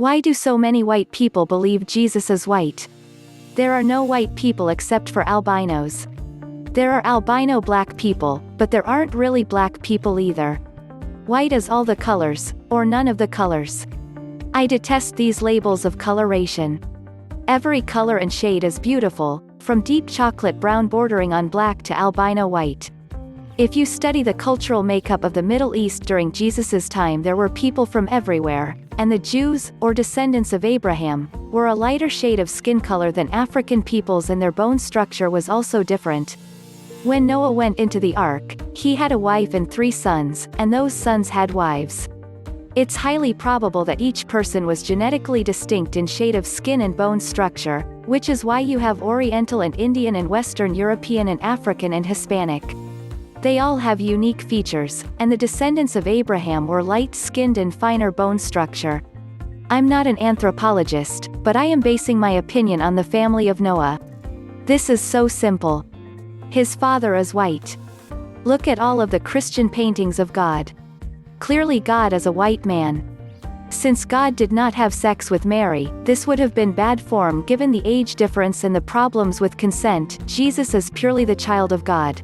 Why do so many white people believe Jesus is white? There are no white people except for albinos. There are albino black people, but there aren't really black people either. White is all the colors, or none of the colors. I detest these labels of coloration. Every color and shade is beautiful, from deep chocolate brown bordering on black to albino white. If you study the cultural makeup of the Middle East during Jesus's time, there were people from everywhere, and the Jews, or descendants of Abraham, were a lighter shade of skin color than African peoples, and their bone structure was also different. When Noah went into the ark, he had a wife and 3 sons, and those sons had wives. It's highly probable that each person was genetically distinct in shade of skin and bone structure, which is why you have Oriental and Indian and Western European and African and Hispanic. They all have unique features, and the descendants of Abraham were light-skinned and finer bone structure. I'm not an anthropologist, but I am basing my opinion on the family of Noah. This is so simple. His father is white. Look at all of the Christian paintings of God. Clearly God is a white man. Since God did not have sex with Mary, this would have been bad form given the age difference and the problems with consent. Jesus is purely the child of God.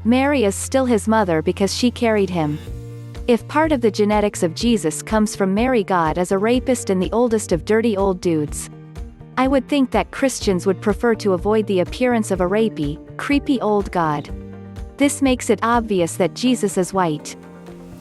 Mary is still his mother because she carried him. If part of the genetics of Jesus comes from Mary, God is a rapist and the oldest of dirty old dudes. I would think that Christians would prefer to avoid the appearance of a rapey, creepy old God. This makes it obvious that Jesus is white.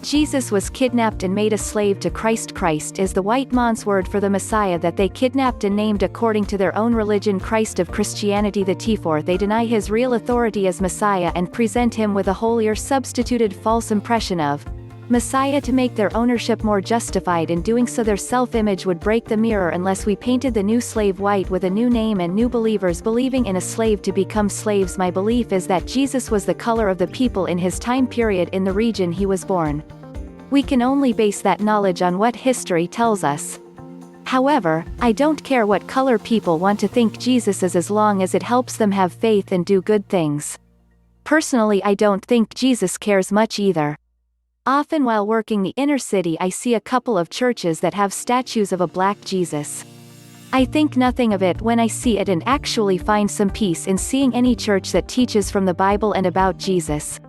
Jesus was kidnapped and made a slave to Christ. Christ is the white man's word for the Messiah that they kidnapped and named according to their own religion Christ of Christianity. Therefore they deny his real authority as Messiah and present him with a holier substituted false impression of Messiah to make their ownership more justified. In doing so their self-image would break the mirror unless we painted the new slave white with a new name and new believers believing in a slave to become slaves. My belief is that Jesus was the color of the people in his time period in the region he was born. We can only base that knowledge on what history tells us. However, I don't care what color people want to think Jesus is as long as it helps them have faith and do good things. Personally, I don't think Jesus cares much either. Often while working the inner city I see a couple of churches that have statues of a black Jesus. I think nothing of it when I see it and actually find some peace in seeing any church that teaches from the Bible and about Jesus.